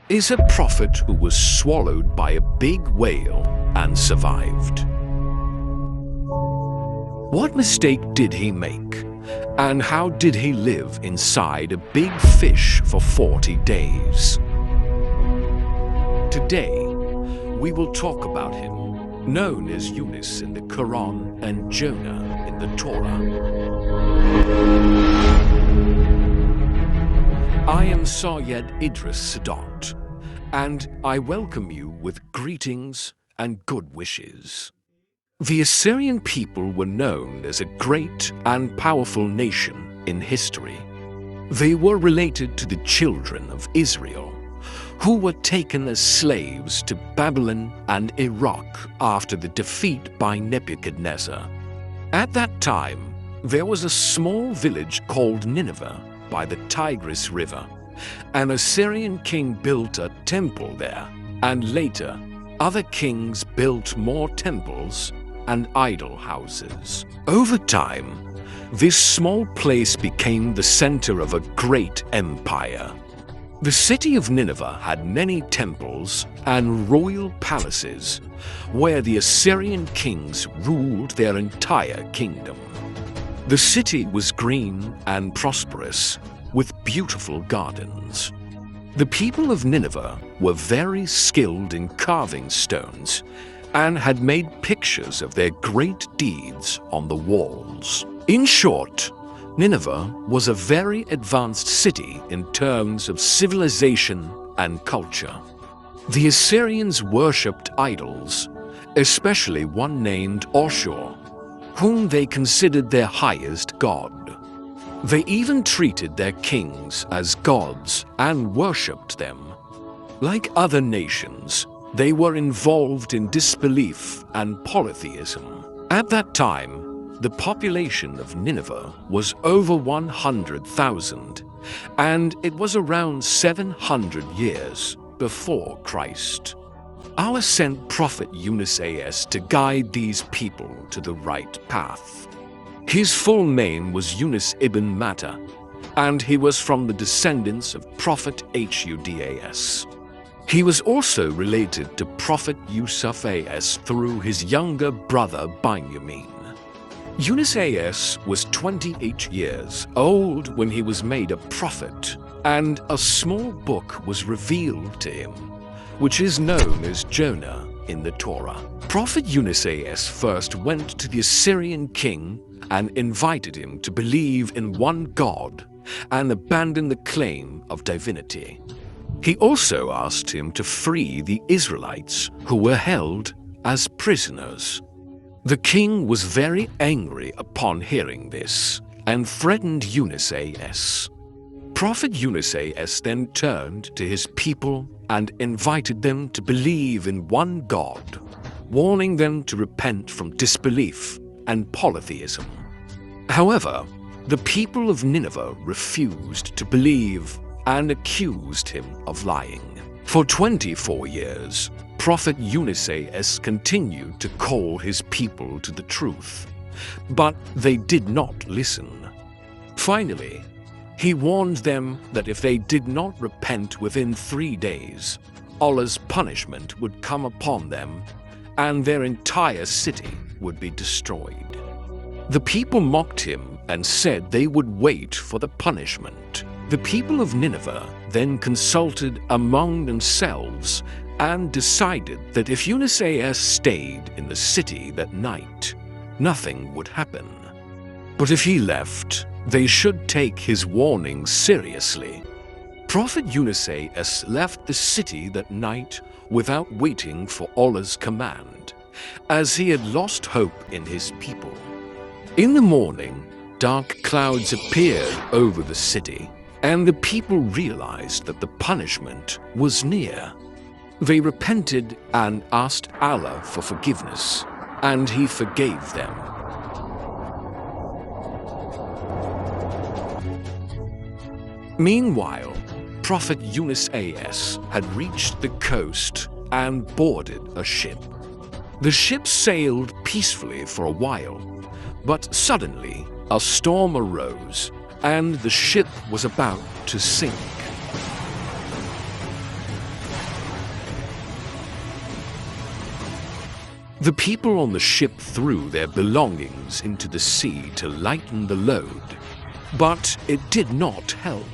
is a prophet who was swallowed by a big whale and survived. What mistake did he make? And how did he live inside a big fish for 40 days? Today, we will talk about him, known as Yunus in the Quran and Jonah in the Torah. I am Syed Idris Sadat, and I welcome you with greetings and good wishes. The Assyrian people were known as a great and powerful nation in history. They were related to the children of Israel, who were taken as slaves to Babylon and Iraq after the defeat by Nebuchadnezzar. At that time, there was a small village called Nineveh by the Tigris River. An Assyrian king built a temple there, and later, other kings built more temples and idol houses. Over time, this small place became the center of a great empire. The city of Nineveh had many temples and royal palaces where the Assyrian kings ruled their entire kingdom. The city was green and prosperous, with beautiful gardens. The people of Nineveh were very skilled in carving stones and had made pictures of their great deeds on the walls. In short, Nineveh was a very advanced city in terms of civilization and culture. The Assyrians worshipped idols, especially one named Ashur, whom they considered their highest god. They even treated their kings as gods and worshipped them. Like other nations, they were involved in disbelief and polytheism. At that time, the population of Nineveh was over 100,000, and it was around 700 years before Christ. Allah sent Prophet Yunus a.s. to guide these people to the right path. His full name was Yunus ibn Matta, and he was from the descendants of Prophet Hudas. He was also related to Prophet Yusuf a.s. through his younger brother Binyamin. Yunus a.s. was 28 years old when he was made a prophet, and a small book was revealed to him, which is known as Jonah in the Torah. Prophet Yunus a.s. first went to the Assyrian king and invited him to believe in one God and abandon the claim of divinity. He also asked him to free the Israelites who were held as prisoners. The king was very angry upon hearing this and threatened Yunus a.s. Prophet Yunus a.s. then turned to his people and invited them to believe in one God, warning them to repent from disbelief and polytheism. However, the people of Nineveh refused to believe and accused him of lying. For 24 years, Prophet Yunus a.s. continued to call his people to the truth, but they did not listen. Finally, he warned them that if they did not repent within 3 days, Allah's punishment would come upon them and their entire city would be destroyed. The people mocked him and said they would wait for the punishment. The people of Nineveh then consulted among themselves and decided that if Yunus a.s. stayed in the city that night, nothing would happen. But if he left, they should take his warning seriously. Prophet Yunus a.s. left the city that night without waiting for Allah's command, as he had lost hope in his people. In the morning, dark clouds appeared over the city, and the people realized that the punishment was near. They repented and asked Allah for forgiveness, and He forgave them. Meanwhile, Prophet Yunus a.s. had reached the coast and boarded a ship. The ship sailed peacefully for a while, but suddenly a storm arose and the ship was about to sink. The people on the ship threw their belongings into the sea to lighten the load, but it did not help.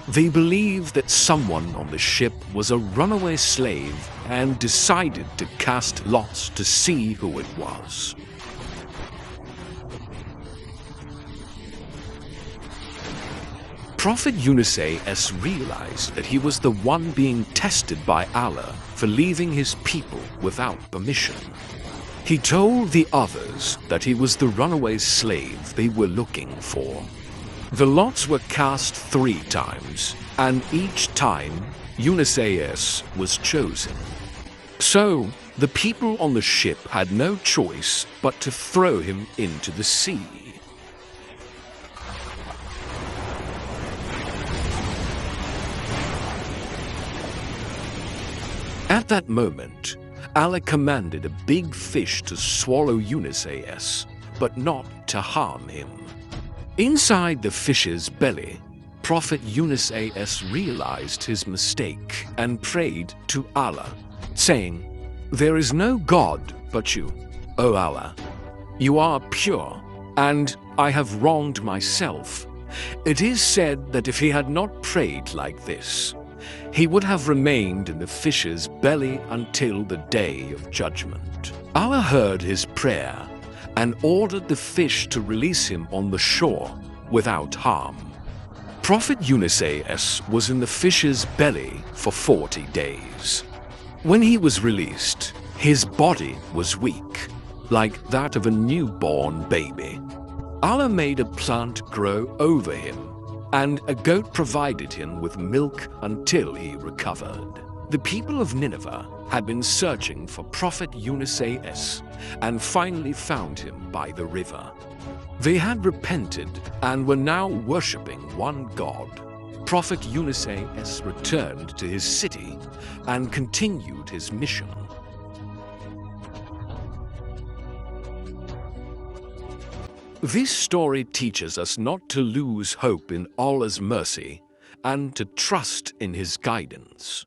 They believed that someone on the ship was a runaway slave and decided to cast lots to see who it was. Prophet Younus realized that he was the one being tested by Allah for leaving his people without permission. He told the others that he was the runaway slave they were looking for. The lots were cast 3 times, and each time Younus was chosen. So the people on the ship had no choice but to throw him into the sea. At that moment, Allah commanded a big fish to swallow Younus, but not to harm him. Inside the fish's belly, Prophet Younus realized his mistake and prayed to Allah, saying, "There is no God but you, O Allah. You are pure, and I have wronged myself." It is said that if he had not prayed like this, he would have remained in the fish's belly until the day of judgment. Allah heard his prayer and ordered the fish to release him on the shore without harm. Prophet Younus was in the fish's belly for 40 days. When he was released, his body was weak, like that of a newborn baby. Allah made a plant grow over him, and a goat provided him with milk until he recovered. The people of Nineveh had been searching for Prophet Younus and finally found him by the river. They had repented and were now worshipping one God. Prophet Younus returned to his city and continued his mission. This story teaches us not to lose hope in Allah's mercy and to trust in His guidance.